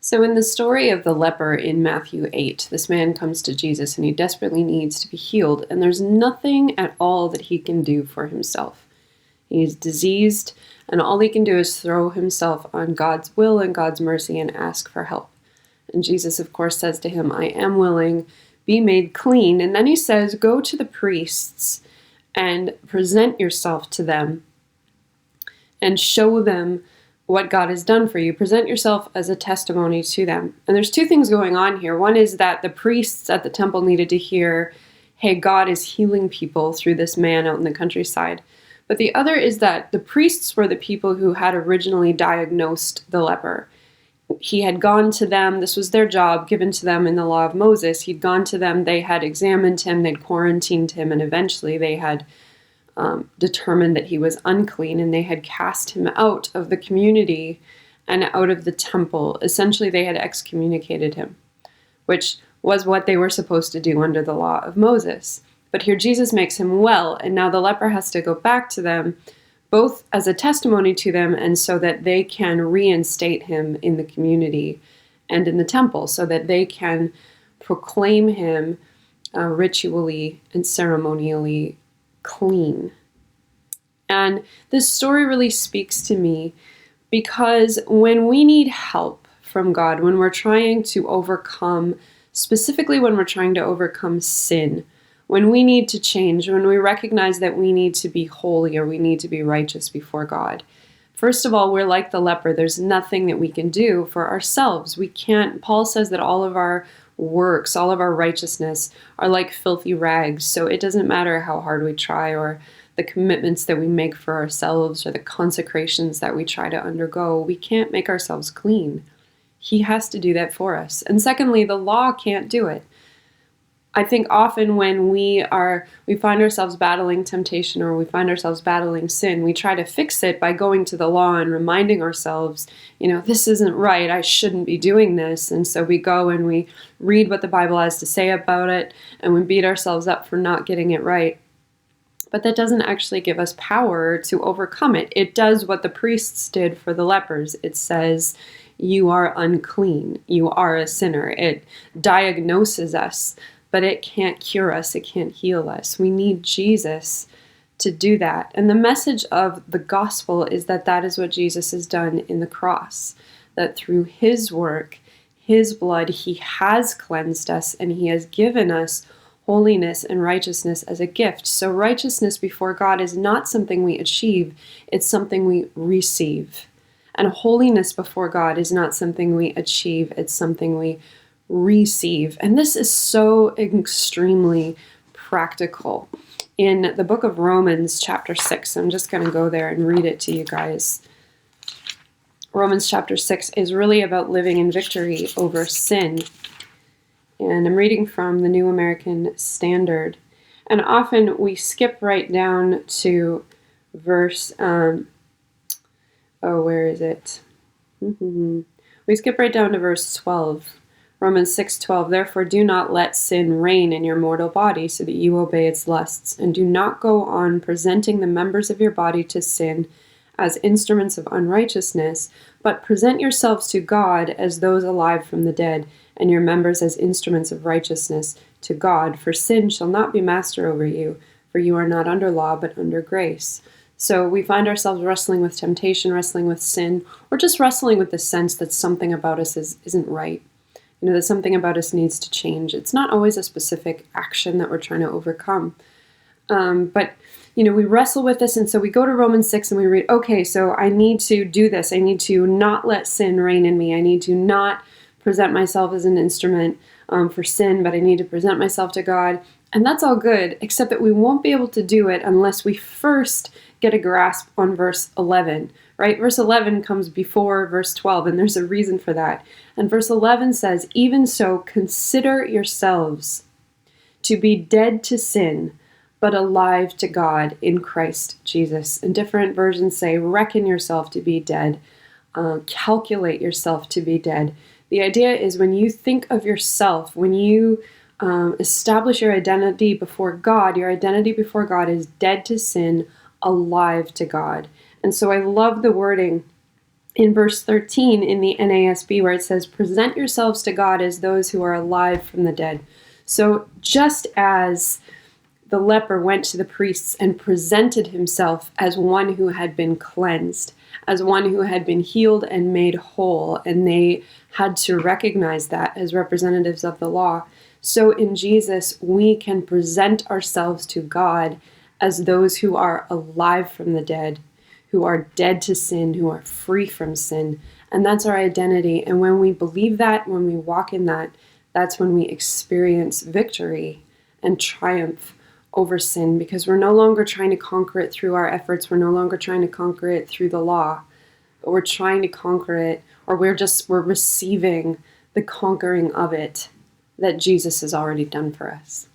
So in the story of the leper in Matthew 8, this man comes to Jesus and he desperately needs to be healed, and there's nothing at all that he can do for himself. He's diseased, and all he can do is throw himself on God's will and God's mercy and ask for help. And Jesus, of course, says to him, "I am willing, be made clean." And then he says, "Go to the priests and present yourself to them and show them what God has done for you. Present yourself as a testimony to them." And there's two things going on here. One is that the priests at the temple needed to hear, hey, God is healing people through this man out in the countryside. But the other is that the priests were the people who had originally diagnosed the leper. He had gone to them, this was their job given to them in the law of Moses. He'd gone to them, they had examined him, they'd quarantined him, and eventually they had determined that he was unclean, and they had cast him out of the community and out of the temple. Essentially, they had excommunicated him, which was what they were supposed to do under the law of Moses. But here Jesus makes him well, and now the leper has to go back to them, both as a testimony to them and so that they can reinstate him in the community and in the temple, so that they can proclaim him ritually and ceremonially clean. And this story really speaks to me because when we need help from God, when we're trying to overcome, specifically when we're trying to overcome sin, when we need to change, when we recognize that we need to be holy or we need to be righteous before God, first of all, we're like the leper. There's nothing that we can do for ourselves. We can't. Paul says that all of our works, all of our righteousness are like filthy rags. So it doesn't matter how hard we try or the commitments that we make for ourselves or the consecrations that we try to undergo. We can't make ourselves clean. He has to do that for us. And secondly, the law can't do it. I think often when we find ourselves battling temptation or we find ourselves battling sin, we try to fix it by going to the law and reminding ourselves, this isn't right, I shouldn't be doing this. And so we go and we read what the Bible has to say about it, and we beat ourselves up for not getting it right. But that doesn't actually give us power to overcome it. It does what the priests did for the lepers. It says, you are unclean, you are a sinner. It diagnoses us, but it can't cure us, it can't heal us. We need Jesus to do that. And the message of the gospel is that that is what Jesus has done in the cross, that through his work, his blood, he has cleansed us and he has given us holiness and righteousness as a gift. So righteousness before God is not something we achieve, it's something we receive. And holiness before God is not something we achieve, it's something we receive. And this is so extremely practical. In the book of Romans chapter 6, I'm just going to go there and read it to you guys. Romans chapter 6 is really about living in victory over sin. And I'm reading from the New American Standard. And often we skip right down to verse, where is it? We skip right down to verse 12. Romans 6:12, therefore do not let sin reign in your mortal body so that you obey its lusts, and do not go on presenting the members of your body to sin as instruments of unrighteousness, but present yourselves to God as those alive from the dead, and your members as instruments of righteousness to God. For sin shall not be master over you, for you are not under law, but under grace. So we find ourselves wrestling with temptation, wrestling with sin, or just wrestling with the sense that something about us isn't right. That something about us needs to change. It's not always a specific action that we're trying to overcome. But we wrestle with this, and so we go to Romans 6 and we read, okay, so I need to do this. I need to not let sin reign in me. I need to not present myself as an instrument for sin, but I need to present myself to God. And that's all good, except that we won't be able to do it unless we first get a grasp on verse 11, right? Verse 11 comes before verse 12, and there's a reason for that. And verse 11 says, even so, consider yourselves to be dead to sin, but alive to God in Christ Jesus. And different versions say, reckon yourself to be dead, calculate yourself to be dead. The idea is when you think of yourself, when you establish your identity before God, your identity before God is dead to sin, alive to God. And so I love the wording in verse 13 in the NASB, where it says, present yourselves to God as those who are alive from the dead. So just as the leper went to the priests and presented himself as one who had been cleansed, as one who had been healed and made whole, and they had to recognize that as representatives of the law, so in Jesus we can present ourselves to God as those who are alive from the dead, who are dead to sin, who are free from sin. And that's our identity. And when we believe that, when we walk in that, that's when we experience victory and triumph over sin, because we're no longer trying to conquer it through our efforts. We're no longer trying to conquer it through the law, but we're trying to conquer it, or we're receiving the conquering of it that Jesus has already done for us.